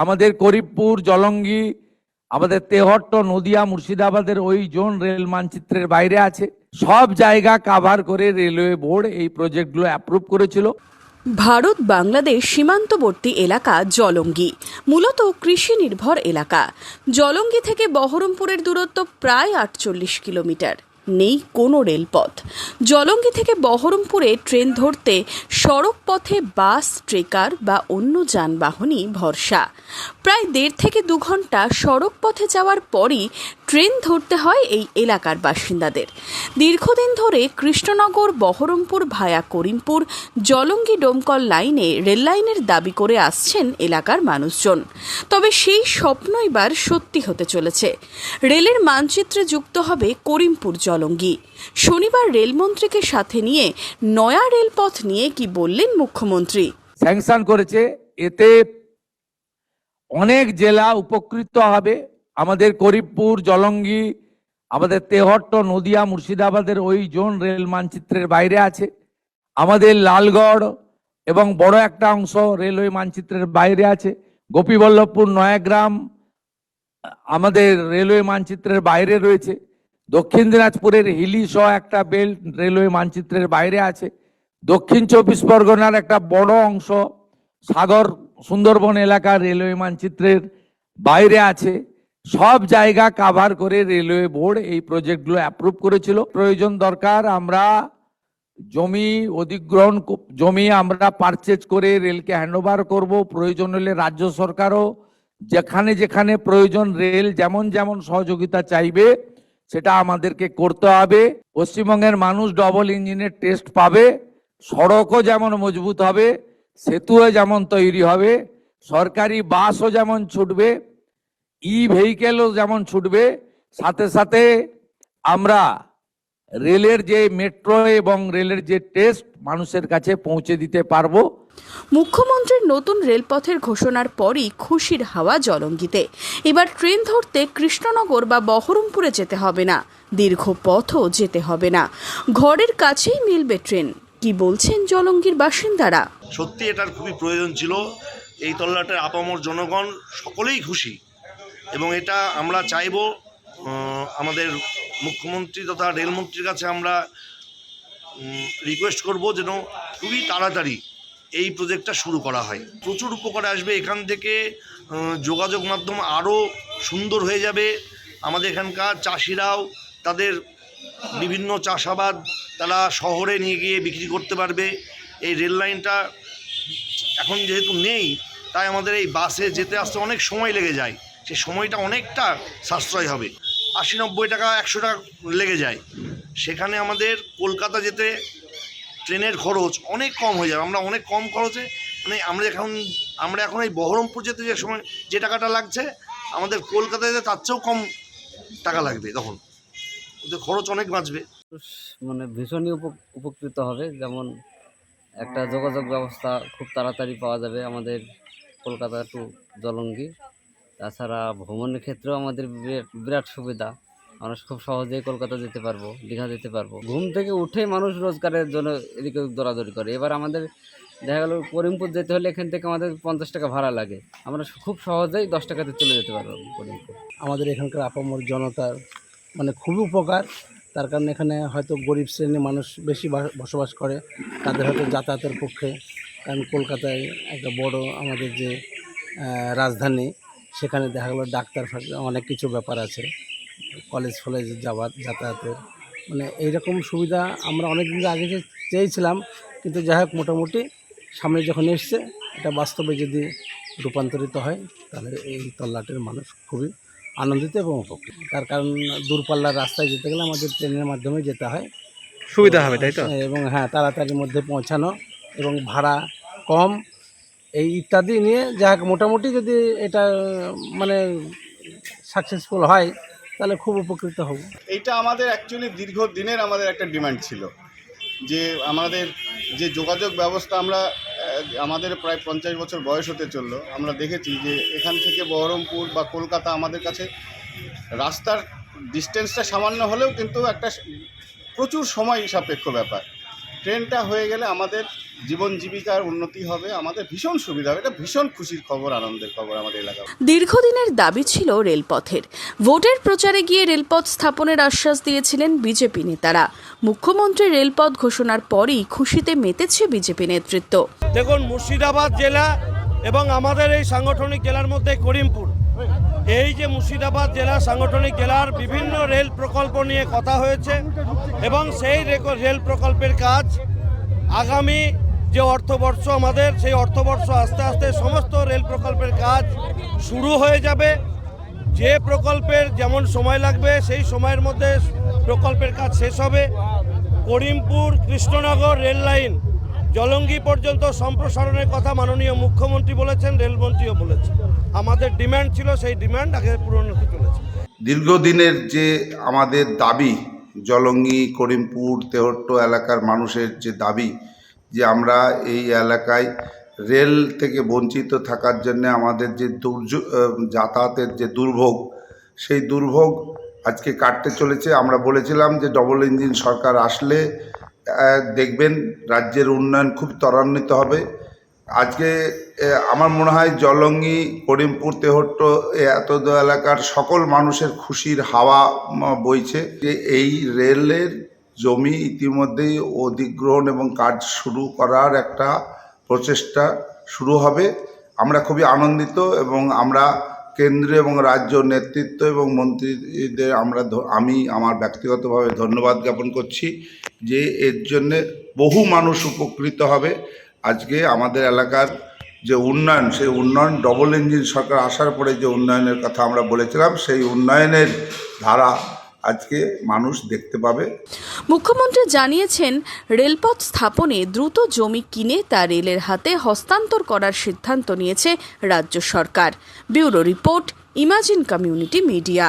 আমাদের করিমপুর, জলঙ্গি, আমাদের তেহট্ট, নদিয়া, মুর্শিদাবাদের ওই জোন রেল মানচিত্রের বাইরে আছে। সব জায়গা কাভার করে রেলওয়ে বোর্ড এই প্রজেক্টগুলো অ্যাপ্রুভ করেছিল। ভারত বাংলাদেশ সীমান্তবর্তী এলাকা জলঙ্গি মূলত কৃষি নির্ভর এলাকা। জলঙ্গি থেকে বহরমপুরের দূরত্ব প্রায় 48 কিলোমিটার। নেই কোনো রেলপথ। জলঙ্গি থেকে বহরমপুরে ট্রেন ধরতে সড়ক পথে বাস, ট্রেকার বা অন্য যানবাহনই ভরসা। প্রায় 1.5 থেকে 2 ঘন্টা সড়ক পথে যাওয়ার পরই ট্রেন ধরতে হয় এই এলাকার বাসিন্দাদের। দীর্ঘদিন ধরে কৃষ্ণনগর, বহরমপুর ভায়া করিমপুর, জলঙ্গি ডোমকল লাইনে রেল লাইনের দাবি করে আসছেন এলাকার মানুষজন। তবে সেই স্বপ্ন এবার সত্যি হতে চলেছে। রেলের মানচিত্রে যুক্ত হবে করিমপুর জলঙ্গি। শনিবার রেলমন্ত্রীকে সাথে নিয়ে নয়া রেলপথ নিয়ে কি বললেন মুখ্যমন্ত্রী? স্যাংশন করেছে, এতে অনেক জেলা উপকৃত হবে। আমাদের করিমপুর, জলঙ্গি, আমাদের তেহট্ট, নদিয়া, মুর্শিদাবাদের ওই জোন রেল মানচিত্রের বাইরে আছে। আমাদের লালগড় এবং বড় একটা অংশ রেলওয়ে মানচিত্রের বাইরে আছে। গোপীবল্লভপুর, নয়াগ্রাম আমাদের রেলওয়ে মানচিত্রের বাইরে রয়েছে। দক্ষিণ দিনাজপুরের হিলি সহ একটা বেল্ট রেলওয়ে মানচিত্রের বাইরে আছে। দক্ষিণ 24 পরগনার একটা বড় অংশ সাগর, সুন্দরবন এলাকা রেলওয়ে মানচিত্রের বাইরে আছে। সব জায়গা কাভার করে রেলওয়ে বোর্ড এই প্রজেক্টগুলো অ্যাপ্রুভ করেছিল। প্রয়োজন দরকার আমরা জমি অধিগ্রহণ, জমি আমরা পারচেজ করে রেলকে হ্যান্ডওভার করব। প্রয়োজন হলে রাজ্য সরকারও যেখানে যেখানে প্রয়োজন রেল যেমন যেমন সহযোগিতা চাইবে সেটা আমাদেরকে করতে হবে। পশ্চিমবঙ্গের মানুষ ডবল ইঞ্জিনের টেস্ট পাবে, সড়কও যেমন মজবুত হবে, সেতুও যেমন তৈরি হবে, সরকারি বাসও যেমন ছুটবে, ভেহিকেলও যেমন ছুটবে, সাথে সাথে আমরা রেলের যে মেট্রো এবং রেলের যে টেস্ট মানুষের কাছে পৌঁছে দিতে পারবো। মুখ্যমন্ত্রীর নতুন রেলপথের ঘোষণার পরই খুশির হাওয়া জলঙ্গিতে। এবার ট্রেন ধরতে কৃষ্ণনগর বা বহরমপুরে যেতে হবে না, দীর্ঘ পথও যেতে হবে না, ঘরের কাছেই মিলবে ট্রেন। কি বলছেন জলঙ্গির বাসিন্দারা? সত্যি এটার খুবই প্রয়োজন ছিল। এই তল্লাটের আপামর জনগণ সকলেই খুশি এবং এটা আমরা চাইব আমাদের মুখ্যমন্ত্রী তথা রেলমন্ত্রীর কাছে আমরা রিকোয়েস্ট করব যেন খুবই তাড়াতাড়ি এই প্রজেক্টটা শুরু করা হয়। প্রচুর উপকারে আসবে। এখান থেকে যোগাযোগ মাধ্যম আরও সুন্দর হয়ে যাবে। আমাদের এখানকার চাষিরাও তাদের বিভিন্ন চাষাবাদ তারা শহরে নিয়ে গিয়ে বিক্রি করতে পারবে। এই রেল লাইনটা এখন যেহেতু নেই তাই আমাদের এই বাসে যেতে আসতে অনেক সময় লেগে যায়। সেই সময়টা অনেকটা সাশ্রয় হবে। 80-90 টাকা 100 টাকা লেগে যায়। সেখানে আমাদের কলকাতা যেতে ট্রেনের খরচ অনেক কম হয়ে যাবে। আমরা অনেক কম খরচে মানে আমরা এখন এই বহরমপুর যেতে যে সময় যে টাকাটা লাগছে আমাদের কলকাতা যেতে তার চেয়েও কম টাকা লাগবে। তখন ওদের খরচ অনেক বাঁচবে। মানে ভীষণই উপকৃত হবে। যেমন একটা যোগাযোগ ব্যবস্থা খুব তাড়াতাড়ি পাওয়া যাবে আমাদের কলকাতা টু জলঙ্গি। তাছাড়া ভ্রমণের ক্ষেত্রেও আমাদের বিরাট সুবিধা। আমরা খুব সহজেই কলকাতা যেতে পারবো, দীঘা যেতে পারবো। ঘুম থেকে উঠে মানুষ রোজগারের জন্য এদিকে দৌড়াদৌড়ি করে। এবার আমাদের দেখা গেল করিমপুর যেতে হলে এখান থেকে আমাদের 50 টাকা ভাড়া লাগে, আমরা খুব সহজেই 10 টাকাতে চলে যেতে পারবো করিমপুর। আমাদের এখানকার আপামর জনতার মানে খুবই উপকার। তার কারণে এখানে হয়তো গরিব শ্রেণীর মানুষ বেশি বসবাস করে, তাদের হয়তো যাতায়াতের পক্ষে, কারণ কলকাতায় একটা বড় আমাদের যে রাজধানী, সেখানে দেখা গেলো ডাক্তার অনেক কিছু ব্যাপার আছে, কলেজ যাওয়ার যাতায়াতের মানে এইরকম সুবিধা আমরা অনেক দিন আগে চেয়েছিলাম। কিন্তু যাই হোক মোটামুটি সামনে যখন এসছে এটা বাস্তবে যদি রূপান্তরিত হয় তাহলে এই তল্লাটের মানুষ খুবই আনন্দিত এবং উপকৃত। তার কারণ দূরপাল্লার রাস্তায় যেতে গেলে আমাদের ট্রেনের মাধ্যমে যেতে হয়, সুবিধা হবে তাই তো। এবং হ্যাঁ তাড়াতাড়ির মধ্যে পৌঁছানো এবং ভাড়া কম এই ইত্যাদি নিয়ে যা মোটামুটি যদি এটা মানে সাকসেসফুল হয় তাহলে খুব উপকৃত হব। এইটা আমাদের অ্যাকচুয়ালি দীর্ঘদিনের আমাদের একটা ডিমান্ড ছিল যে আমাদের যে যোগাযোগ ব্যবস্থা আমাদের প্রায় 50 বছর বয়স হতে চললো। আমরা দেখেছি যে এখান থেকে বহরমপুর বা কলকাতা আমাদের কাছে রাস্তার ডিস্টেন্সটা সামান্য হলেও কিন্তু একটা প্রচুর সময় সাপেক্ষ ব্যাপার। ট্রেনটা হয়ে গেলে আমাদের জীবন জীবিকার উন্নতি হবে, আমাদের ভীষণ সুবিধা হবে। এটা ভীষণ খুশির খবর, আনন্দের খবর আমাদের এলাকা। দীর্ঘদিনের দাবি ছিল রেলপথের। ভোটের প্রচারে গিয়ে রেলপথ স্থাপনের আশ্বাস দিয়েছিলেন বিজেপি নেতারা। মুখ্যমন্ত্রী রেলপথ ঘোষণার পরই খুশিতে মেতেছে বিজেপি নেতৃত্ব। দেখুন, মুর্শিদাবাদ জেলা এবং আমাদের এই সাংগঠনিক জেলার মধ্যে করিমপুর, এই যে মুর্শিদাবাদ জেলা সাংগঠনিক জেলার বিভিন্ন রেল প্রকল্প নিয়ে কথা হয়েছে এবং সেই রেল প্রকল্পের কাজ আগামী যে অর্থবর্ষ আমাদের, সেই অর্থবর্ষ আস্তে আস্তে সমস্ত রেল প্রকল্পের কাজ শুরু হয়ে যাবে। যে প্রকল্পের যেমন সময় লাগবে সেই সময়ের মধ্যে প্রকল্পের কাজ শেষ হবে। করিমপুর কৃষ্ণনগর রেল লাইন জলঙ্গি পর্যন্ত সম্প্রসারণের কথা মাননীয় মুখ্যমন্ত্রী বলেছেন, রেলমন্ত্রীও বলেছেন। আমাদের ডিমান্ড ছিল, সেই ডিমান্ড আগে পূরণ হতে চলেছে। দীর্ঘদিনের যে আমাদের দাবি, জলঙ্গি করিমপুর তেহট্ট এলাকার মানুষের যে দাবি যে আমরা এই এলাকায় রেল থেকে বঞ্চিত থাকার জন্য আমাদের যে যাতায়াতের যে দুর্ভোগ, সেই দুর্ভোগ আজকে কাটতে চলেছে। আমরা বলেছিলাম যে ডবল ইঞ্জিন সরকার আসলে দেখবেন রাজ্যের উন্নয়ন খুব ত্বরান্বিত হবে। আজকে আমার মনে হয় জলঙ্গি করিমপুর তেহট্ট এত এলাকার সকল মানুষের খুশির হাওয়া বইছে যে এই রেলের জমি ইতিমধ্যেই অধিগ্রহণ এবং কাজ শুরু করার একটা প্রচেষ্টা শুরু হবে। আমরা খুবই আনন্দিত এবং আমরা কেন্দ্র এবং রাজ্য নেতৃত্ব এবং মন্ত্রীদের আমি আমার ব্যক্তিগতভাবে ধন্যবাদ জ্ঞাপন করছি যে এর জন্যে বহু মানুষ উপকৃত হবে। আজকে আমাদের এলাকার যে উন্নয়ন, সেই উন্নয়ন ডবল ইঞ্জিন সরকার আসার পরে যে উন্নয়নের কথা আমরা বলেছিলাম, সেই উন্নয়নের ধারা আজকে মানুষ দেখতে পাবে। মুখ্যমন্ত্রী জানিয়েছেন, রেলপথ স্থাপনে দ্রুত জমি কিনে তা রেলের হাতে হস্তান্তর করার সিদ্ধান্ত নিয়েছে রাজ্য সরকার। Bureau report, imagine community media.